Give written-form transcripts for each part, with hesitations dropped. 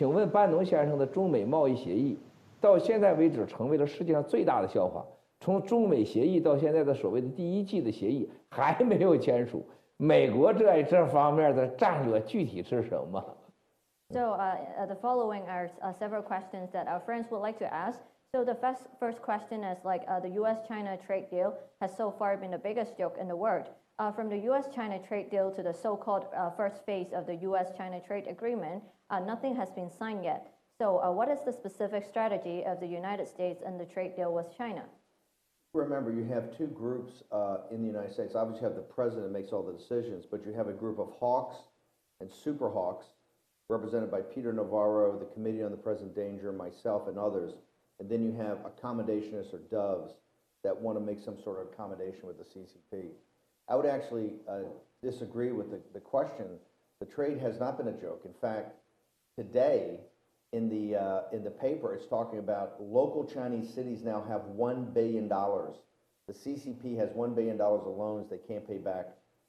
请问班农先生的中美贸易协议，到现在为止成为了世界上最大的笑话。从中美协议到现在的所谓的第一季的协议还没有签署，美国在这方面的战略具体是什么？ So the following are several questions that our friends would like to ask. So the first question is like the U.S.-China trade deal has so far been the biggest joke in the world. From the U.S.-China trade deal to the so-called first phase of the U.S.-China trade agreement, nothing has been signed yet. So what is the specific strategy of the United States in the trade deal with China? Remember, you have two groups in the United States. Obviously, you have the president makes all the decisions, but you have a group of hawks and super hawks represented by Peter Navarro, the Committee on the Present Danger, myself, and others. And then you have accommodationists or doves that want to make some sort of accommodation with the CCP. I would actually disagree with the question. The trade has not been a joke. In fact, today in the paper, it's talking about local Chinese cities now have $1 billion. The CCP has $1 billion of loans they can't pay back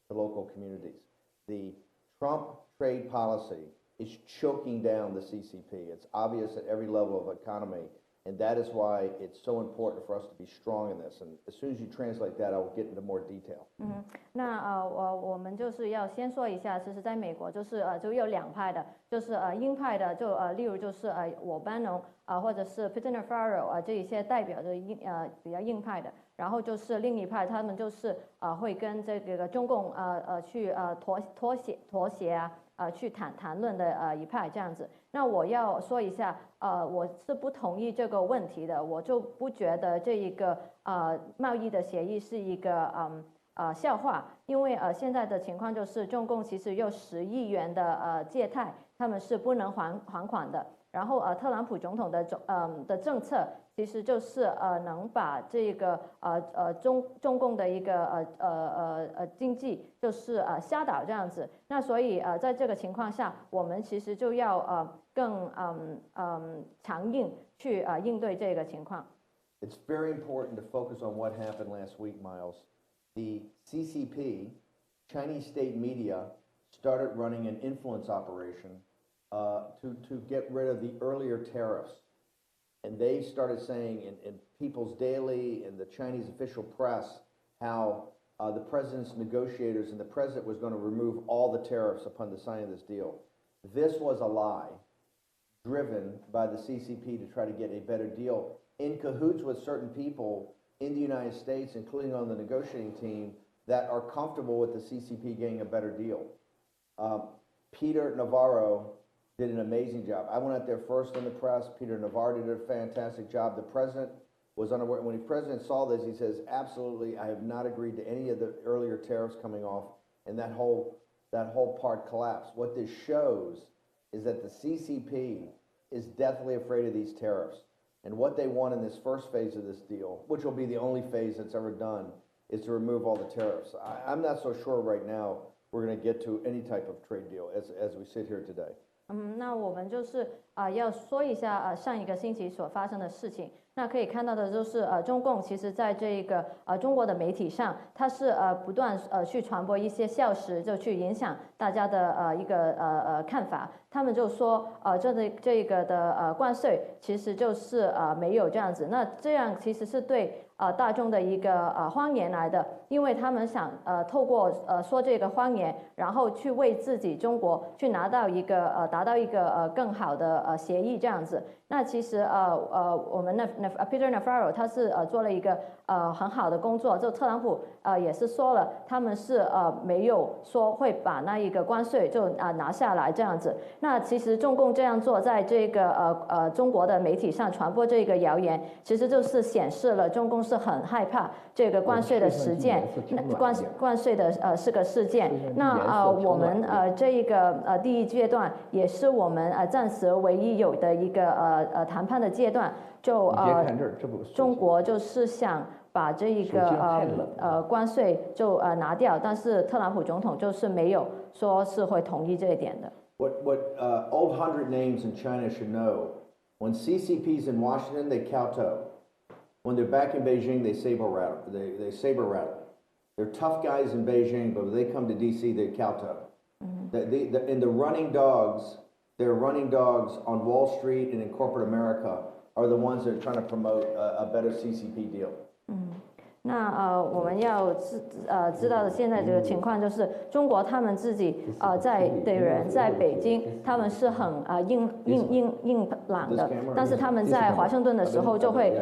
to local communities. The Trump trade policy is choking down the CCP. It's obvious at every level of economy, and that is why it's so important for us to be strong in this. And as soon as you translate that, I will get into more detail. 那我们就是要先说一下，其实在美国就有两派的，就是鹰派的，就例如就是我班农或者是 Peter Navarro 这一些代表的比较鹰派的，然后就是另一派，他们就是会跟这个中共去妥协啊。去谈论的一派这样子，那我要说一下，我是不同意这个问题的，我就不觉得这一个贸易的协议是一个笑话，因为现在的情况就是中共其实有10亿元的借贷，他们是不能还款的，然后特朗普总统的政策其实就是能把这个中共的一个经济就是吓倒这样子，那所以在这个情况下，我们其实就要更强硬去应对这个情况。It's very important to focus on what happened last week, Miles. The CCP, Chinese state media, started running an influence operation to get rid of the earlier tariffs. And they started saying in People's Daily and the Chinese official press how the president's negotiators and the president was going to remove all the tariffs upon the signing of this deal. This was a lie driven by the CCP to try to get a better deal in cahoots with certain people in the United States, including on the negotiating team, that are comfortable with the CCP getting a better deal. Peter Navarro did an amazing job. I went out there first in the press. Peter Navarro did a fantastic job. The president was unaware. When the president saw this, he says, absolutely, I have not agreed to any of the earlier tariffs coming off, and that whole part collapsed. What this shows is that the CCP is deathly afraid of these tariffs. And what they want in this first phase of this deal, which will be the only phase that's ever done, is to remove all the tariffs. I'm not so sure right now we're going to get to any type of trade deal as we sit here today. 那我们就是要说一下上一个星期所发生的事情。那可以看到的就是中共其实在这个中国的媒体上，它是不断去传播一些笑实，就去影响大家的一个看法。他们就说这个的关税其实就是没有这样子。那这样其实是对大众的一个谎言来的，因为他们想透过说这个谎言，然后去为自己中国去达到一个更好的协议这样子。那其实我们Peter Navarro 他是做了一个很好的工作，就特朗普也是说了，他们是没有说会把那一个关税就拿下来这样子。那其实中共这样做，在这个中国的媒体上传播这个谣言，其实就是显示了中共是很害怕这个关税的实践，关税的是个事件。那我们这一个第一阶段也是我们暂时唯一有的一个谈判的阶段，就中国就是想把这一个关税就拿掉，但是特朗普总统就是没有说是会同意这一点的。What old 100 names in China should know, when CCP's in Washington, they kowtow. When they're back in Beijing, they saber rattle. They're tough guys in Beijing, but when they come to DC, they kowtow. And the running dogs their running dogs on Wall Street and in corporate America are the ones that are trying to promote a better CCP deal. 那我们要知道的现在这个情况就是，中国他们自己在的人在北京，他们是很硬朗的，但是他们在华盛顿的时候就会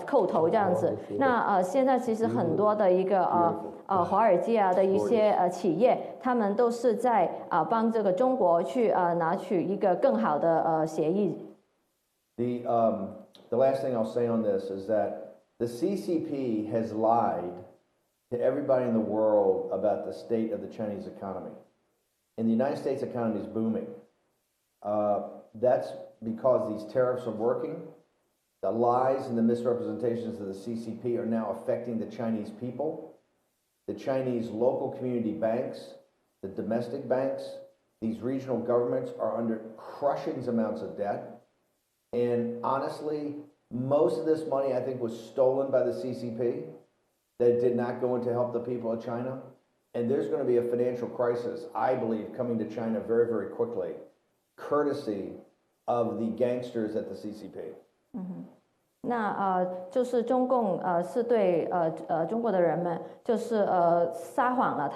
叩头这样子。那现在其实很多的一个华尔街的一些企业，他们都是在帮这个中国去拿取一个更好的协议。The last thing I'll say on this is that the CCP has lied to everybody in the world about the state of the Chinese economy. And the United States economy is booming. That's because these tariffs are working. The lies and the misrepresentations of the CCP are now affecting the Chinese people, the Chinese local community banks, the domestic banks. These regional governments are under crushing amounts of debt. And honestly, most of this money, I think, was stolen by the CCP that did not go in to help the people of China. And there's going to be a financial crisis, I believe, coming to China very, very quickly, courtesy of the gangsters at the CCP. 那就是中共是对中国的人们就是撒谎了，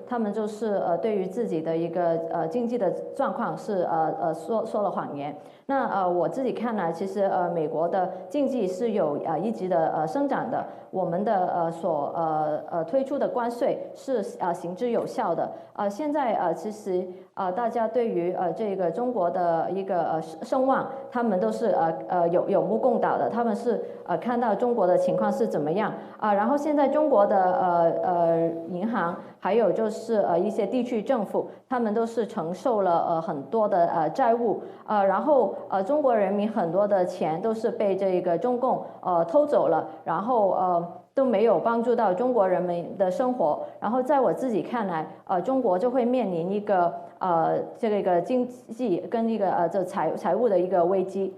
他们就是对于自己的一个经济的状况是说了谎言。那我自己看来，其实美国的经济是有一直的生长的，我们的所推出的关税是行之有效的。现在其实大家对于这个中国的一个声望，他们都是有目共睹的，他们是看到中国的情况是怎么样然后现在中国的银行还有就是一些地区政府，他们都是承受了很多的债务然后中国人民很多的钱都是被这个中共偷走了，然后都没有帮助到中国人民的生活。然后在我自己看来中国就会面临一个这个经济跟一个财务的一个危机。